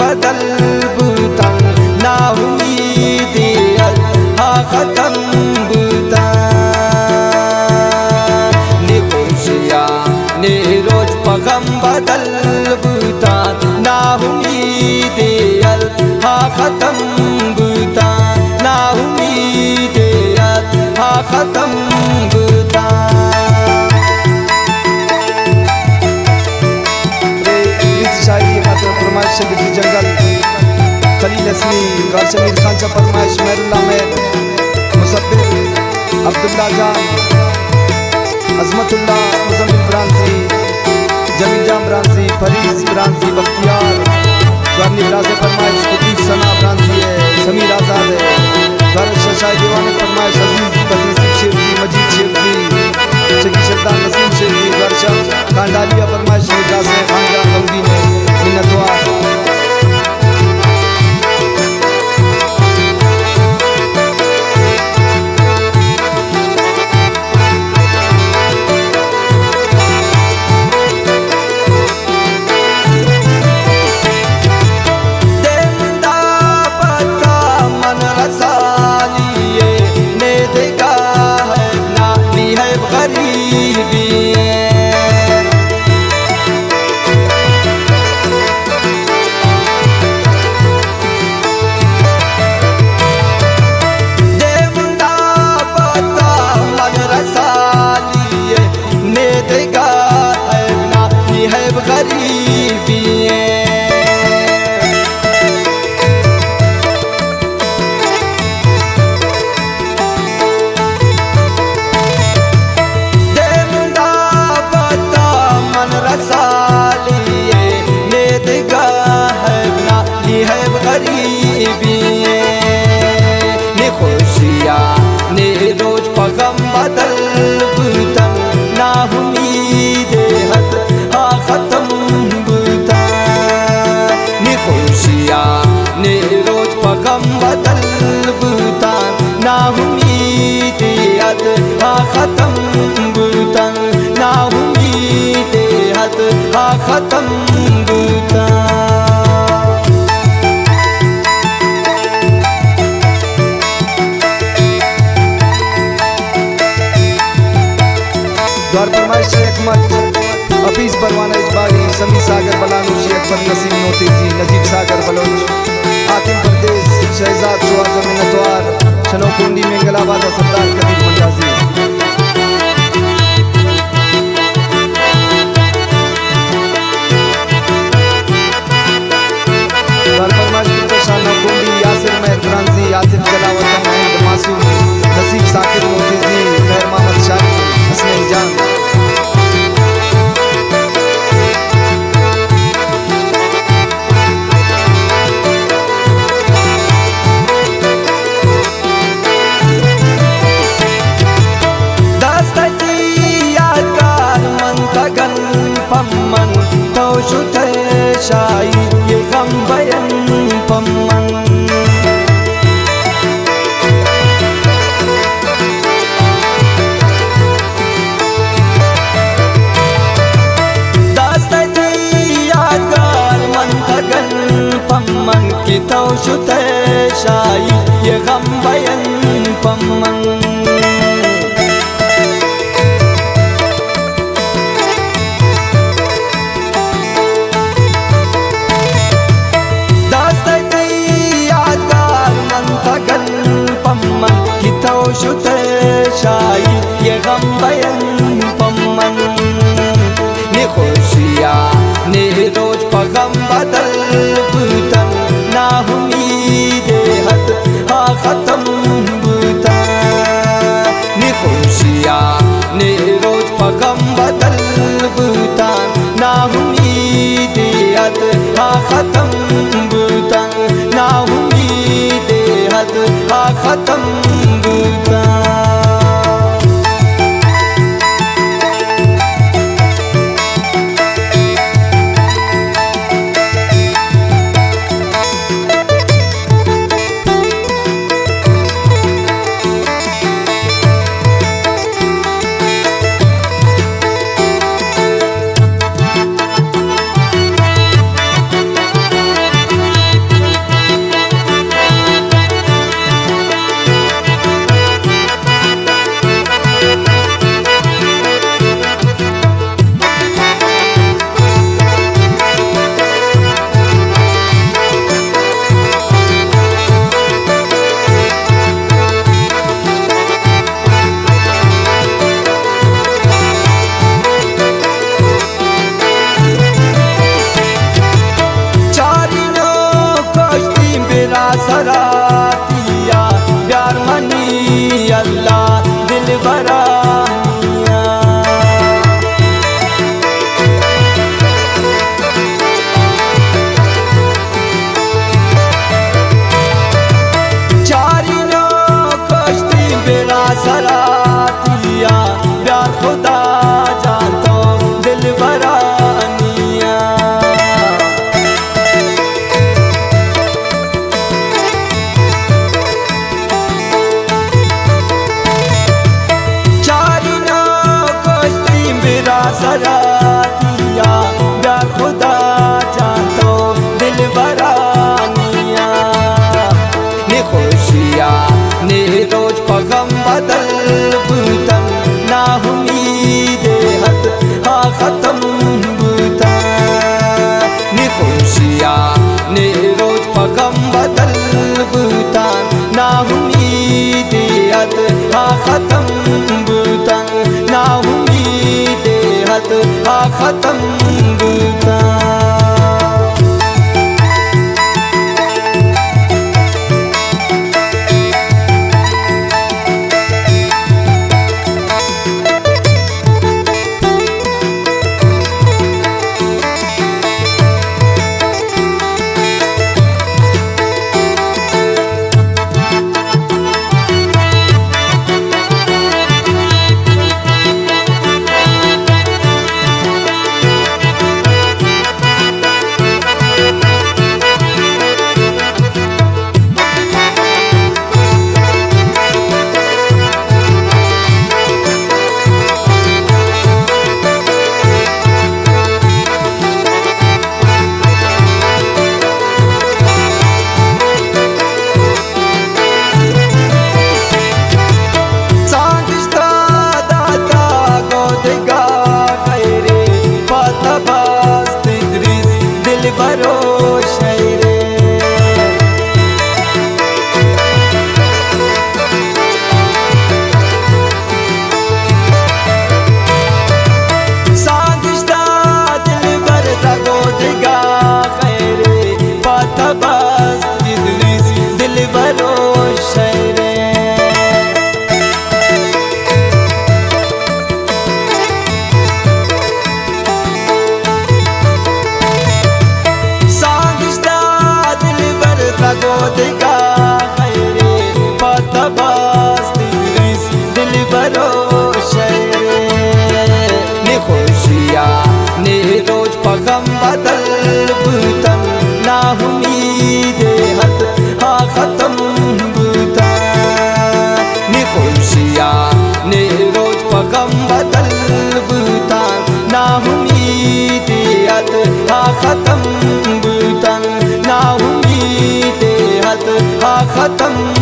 बदल बुतन ना उम्मीदी हा खत्म बुतन ने खुशिया ने रोज पगम बदल बुतन ना उम्मीदी हा खत्म बुतन ना उम्मीदी हा खत्म बुतन। फरमाइश गिरगी जंगल खलील असमी गौर शमीर खान चा फरमाइश महरुल्ला में मुसब्बिर अब्दुल्ला जान अजमतुल्ला मुजम्मिल ब्रांसी जमील जाम ब्रांसी फरीज ब्रांसी बख्तियार गौरनी ब्रांसी फरमाइश कुतुब सना ब्रांसी है समीर आजाद है गौर शशाई दीवाने फरमाइश अजीज बदनसीब शेख जी मजीद शेख जी शकी शरदान नसीम शेख जी गौर शाह कांडालिया फरमाइश निकास है खानदान बंदी में मिन्नतवार। खत्म बुतन द्वार फरमाइश अहमद हफीज परवाना इजबारी समी सागर बलानुशी अकबर नसीम नोतीजी नजीब सागर बलोच हातिम परदेस शहजाद शुआज़ मिन्नतवार शनोकुंडी मंगलाबाद सरदार कदीर मंडाजी। यासिर महर ब्रांसी आसिफ जलावतन महमूद मासूम नसीब साकिर मोतीजी खैर मोहम्मद शाह हसनैन जान। दास्ती यादगार मंतगन पम्मन तो शुते शाही ये गम बयन पम्मन की तो शुते शाही ये गम बयन पम्मन दास्ती यादगार मंतगन पम्मन की तो शुते शाही ये गम बयन पम्मन ने खुशिया ने रोज पगम बदल बुतन ना उम्मीद पगम बदल बुतान ना उम्मीदियत हा खत्म बुतान ना उम्मीदियत हा खत्म बुतान पगम बदल बुतन ना उम्मीदियत हा खत्म बुतान नी खुशिया ने रोज पगम बदल बुतान ना उम्मीदियत हा खत्म बुतन ना उम्मीदियत हा खत्म